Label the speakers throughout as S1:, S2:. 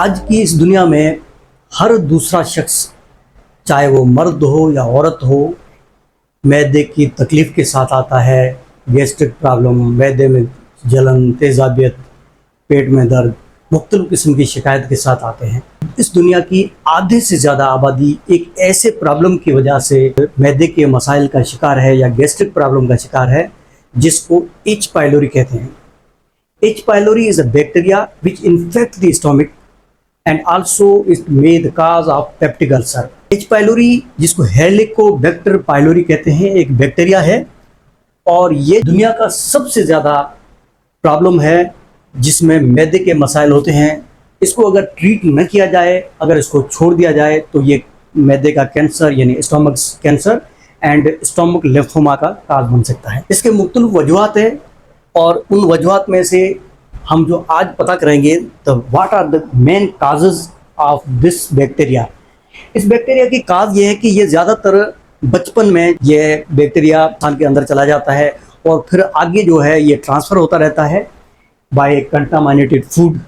S1: आज की इस दुनिया में हर दूसरा शख्स, चाहे वो मर्द हो या औरत हो, मैदे की तकलीफ़ के साथ आता है। गैस्ट्रिक प्रॉब्लम, मैदे में जलन, तेज़ाबियत, पेट में दर्द, मुख्तलिफ़ किस्म की शिकायत के साथ आते हैं। इस दुनिया की आधे से ज़्यादा आबादी एक ऐसे प्रॉब्लम की वजह से मैदे के मसाइल का शिकार है या गैस्ट्रिक प्रॉब्लम का शिकार है, जिसको एच पाइलोरी कहते हैं। H. pylori is a bacteria which infect the stomach and also it may the cause of peptic ulcer. H. pylori जिसको हेलिकोबैक्टर पाइलोरी कहते हैं, एक बैक्टीरिया है और ये दुनिया का सबसे ज़्यादा प्रॉब्लम है जिसमें मैदे के मसाइल होते हैं। इसको अगर ट्रीट न किया जाए, अगर इसको छोड़ दिया जाए तो ये मैदे का कैंसर यानी stomach cancer and stomach lymphoma का काज बन सकता है। इसके मुख्तलिफ वजूहात है और उन वजूहात में से हम जो आज पता करेंगे तो what are the main causes of this bacteria. इस बैक्टीरिया की काज ये है कि ये ज़्यादातर बचपन में ये बैक्टीरिया इंसान के अंदर चला जाता है और फिर आगे जो है ये ट्रांसफ़र होता रहता है बाय कंटामिनेटेड फूड।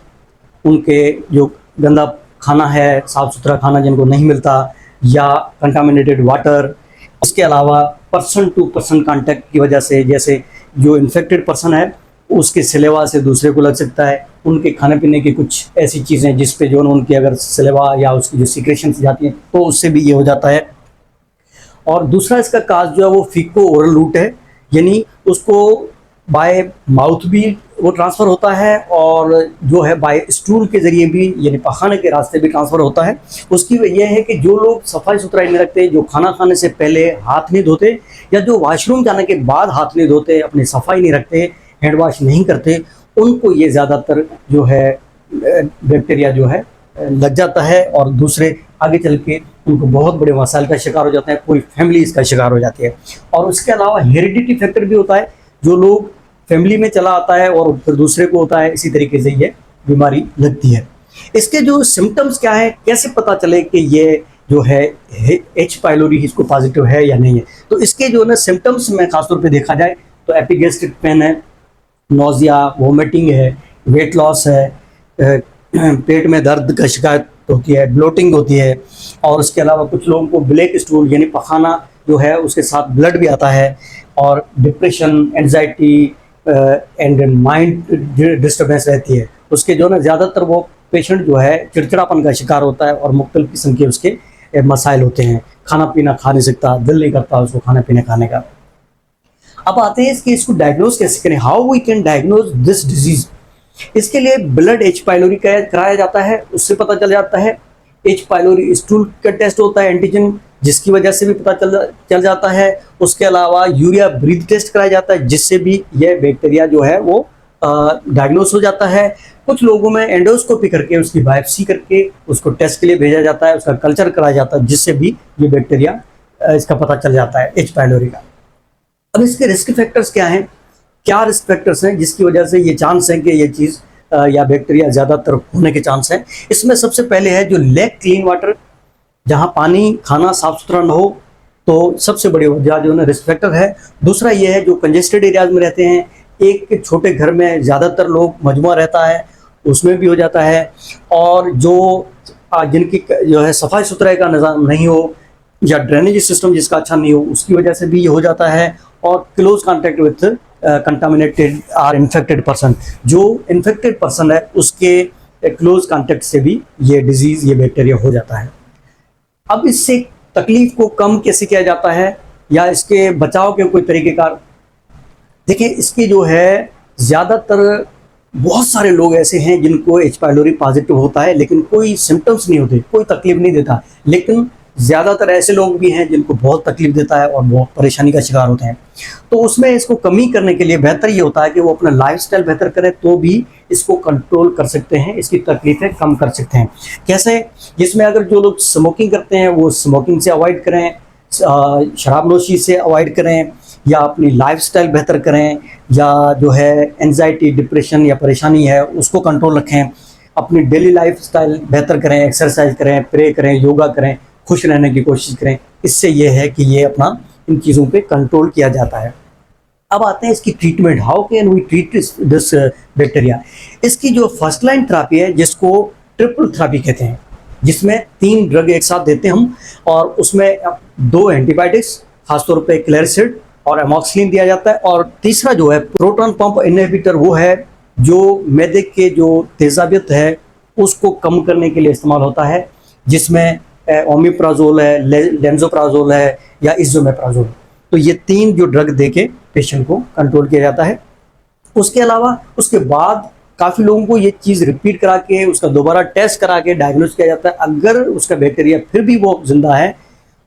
S1: उनके जो गंदा खाना है, साफ़ सुथरा खाना जिनको नहीं मिलता, या कंटामिनेटेड वाटर। इसके अलावा पर्सन टू पर्सन कांटेक्ट की वजह से, जैसे जो इन्फेक्टेड पर्सन है उसके सलेवा से दूसरे को लग सकता है। उनके खाने पीने की कुछ ऐसी चीज़ें जिस पे जो उनकी अगर सलेवा या उसकी जो सीक्रेशंस जाती हैं तो उससे भी ये हो जाता है। और दूसरा इसका काज जो है वो फीको ओरल रूट है, यानी उसको बाय माउथ भी वो ट्रांसफ़र होता है और जो है बाय स्टूल के ज़रिए भी, यानी पखाने के रास्ते भी ट्रांसफ़र होता है। उसकी वजह है कि जो लोग सफाई सुथराई नहीं रखते, जो खाना खाने से पहले हाथ नहीं धोते या जो वॉशरूम जाने के बाद हाथ नहीं धोते, अपनी सफाई नहीं रखते, हैंड वॉश नहीं करते, उनको ये ज़्यादातर जो है बैक्टीरिया जो है लग जाता है और दूसरे आगे चल के उनको बहुत बड़े मसाइल का शिकार हो जाते हैं, पूरी फैमिली इसका शिकार हो जाती है। और उसके अलावा हेरिडिटी फैक्टर भी होता है, जो लोग फैमिली में चला आता है और फिर दूसरे को होता है, इसी तरीके से ये बीमारी लगती है। इसके जो सिम्टम्स क्या है, कैसे पता चले कि ये जो है एच पाइलोरी इसको पॉजिटिव है या नहीं है। तो इसके जो है ना सिम्टम्स में खासतौर पे देखा जाए तो एपिगैस्ट्रिक पेन है, नोजिया, वोमिटिंग है, वेट लॉस है, पेट में दर्द का शिकायत होती है, ब्लोटिंग होती है, और उसके अलावा कुछ लोगों को ब्लैक स्टूल यानी पखाना जो है उसके साथ ब्लड भी आता है, और depression, anxiety and mind disturbance रहती है। उसके जो ना ज़्यादातर वो पेशेंट जो है चिड़चिड़ापन का शिकार होता है और मुख्तलिफ किस्म के उसके मसाइल होते हैं। खाना पीना खा नहीं सकता, दिल नहीं करता उसको खाना पीना खाने का। अब आते हैं इसके इसको डायग्नोज कैसे करें, how we can diagnose this disease. इसके लिए ब्लड एच पाइलोरी का कराया जाता है, उससे पता चल जाता है। एच पाइलोरी स्टूल का टेस्ट होता है, एंटीजन, जिसकी वजह से भी पता चल जाता है। उसके अलावा यूरिया ब्रीथ टेस्ट कराया जाता है, जिससे भी यह बैक्टीरिया जो है वो डायग्नोस हो जाता है। कुछ लोगों में एंडोस्कोपी करके उसकी बायोप्सी करके उसको टेस्ट के लिए भेजा जाता है, उसका कल्चर कराया जाता है, जिससे भी ये बैक्टीरिया इसका पता चल जाता है एच पाइलोरी का। अब इसके रिस्क फैक्टर्स क्या हैं, क्या रिस्क फैक्टर्स हैं जिसकी वजह से ये चांस है कि ये चीज़ या बैक्टीरिया ज़्यादातर होने के चांस हैं। इसमें सबसे पहले है जो लैक क्लीन वाटर, जहाँ पानी खाना साफ़ सुथरा न हो, तो सबसे बड़ी वजह जो है ना रिस्क फैक्टर है। दूसरा ये है जो कंजेस्टेड एरियाज में रहते हैं, एक छोटे घर में ज़्यादातर लोग मजमुआ रहता है, उसमें भी हो जाता है। और जो जिनकी जो है सफाई सुथराई का निज़ाम नहीं हो या ड्रेनेज सिस्टम जिसका अच्छा नहीं हो, उसकी वजह से भी ये हो जाता है। और क्लोज कॉन्टैक्ट विथ कंटामिनेटेड और इन्फेक्टेड पर्सन, जो इन्फेक्टेड पर्सन है उसके क्लोज कॉन्टैक्ट से भी ये डिजीज़, ये बैक्टीरिया हो जाता है। अब इससे तकलीफ को कम कैसे किया जाता है या इसके बचाव के कोई तरीक़ेकार, देखिए इसके जो है ज़्यादातर बहुत सारे लोग ऐसे हैं जिनको एच पाइलोरी पॉजिटिव होता है लेकिन कोई सिम्टम्स नहीं होते, कोई तकलीफ नहीं देता, लेकिन ज़्यादातर ऐसे लोग भी हैं जिनको बहुत तकलीफ देता है और बहुत परेशानी का शिकार होते हैं। तो उसमें इसको कमी करने के लिए बेहतर ये होता है कि वो अपना लाइफस्टाइल बेहतर करें, तो भी इसको कंट्रोल कर सकते हैं, इसकी तकलीफ़ें कम कर सकते हैं। कैसे, जिसमें अगर जो लोग स्मोकिंग करते हैं वो स्मोकिंग से अवॉइड करें, शराब नोशी से अवॉइड करें, या अपनी लाइफस्टाइल बेहतर करें, या जो है एंजाइटी, डिप्रेशन या परेशानी है उसको कंट्रोल रखें, अपनी डेली लाइफस्टाइल बेहतर करें, एक्सरसाइज करें, प्रे करें, योगा करें, खुश रहने की कोशिश करें। इससे ये है कि ये अपना इन चीज़ों पे कंट्रोल किया जाता है। अब आते हैं इसकी treatment, how can we treat this bacteria. इसकी जो फर्स्ट लाइन थेरेपी है जिसको ट्रिपल थेरेपी कहते हैं, जिसमें 3 ड्रग एक साथ देते हैं हम, और उसमें 2 एंटीबायोटिक्स, खासतौर पे क्लेरिसिड और एमॉक्सिलिन दिया जाता है, और तीसरा जो है प्रोटॉन पंप इनहिबिटर, वो है जो मैदे के जो तेजाबियत है उसको कम करने के लिए इस्तेमाल होता है, जिसमें ओमिप्राजोल है, लेंजोप्राजोल है या इज़ोमेप्राजोल। तो ये 3 जो ड्रग देके पेशेंट को कंट्रोल किया जाता है। उसके अलावा उसके बाद काफ़ी लोगों को ये चीज़ रिपीट करा के उसका दोबारा टेस्ट करा के डायग्नोज किया जाता है। अगर उसका बैक्टीरिया फिर भी वो जिंदा है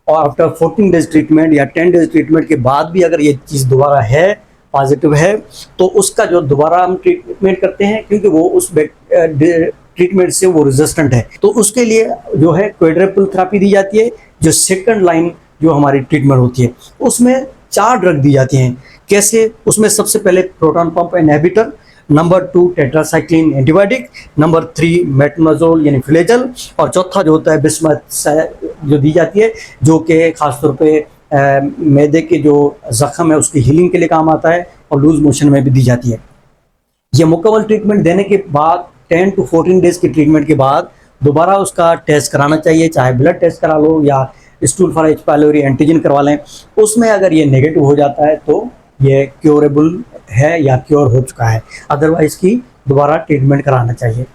S1: और आफ्टर 14 डेज ट्रीटमेंट या 10 डेज ट्रीटमेंट के बाद भी अगर ये चीज़ दोबारा है, पॉजिटिव है, तो उसका जो दोबारा हम ट्रीटमेंट करते हैं, क्योंकि वो उस ट्रीटमेंट से वो रेजिस्टेंट है, तो उसके लिए जो है क्वाड्रुपल थेरेपी दी जाती है, जो सेकंड लाइन जो हमारी ट्रीटमेंट होती है। उसमें 4 ड्रग दी जाती हैं। कैसे? उसमें सबसे पहले proton pump inhibitor, number 2 tetracycline antibiotic, number 3 मेट्रोनोजोल यानी फ्लैजेल, और चौथा जो होता है बिस्मथ जो दी जाती है, जो कि खासतौर पे मैदे के जो जख्म है उसकी हीलिंग के लिए काम आता है, और लूज मोशन में भी दी जाती है। ये मुकम्मल ट्रीटमेंट देने के बाद 10 to 14 डेज की ट्रीटमेंट के बाद दोबारा उसका टेस्ट कराना चाहिए, चाहे ब्लड टेस्ट करा लो या stool for H pylori antigen करवा लें। उसमें अगर ये नेगेटिव हो जाता है तो ये क्योरेबल है या क्योर हो चुका है, अदरवाइज की दोबारा ट्रीटमेंट कराना चाहिए।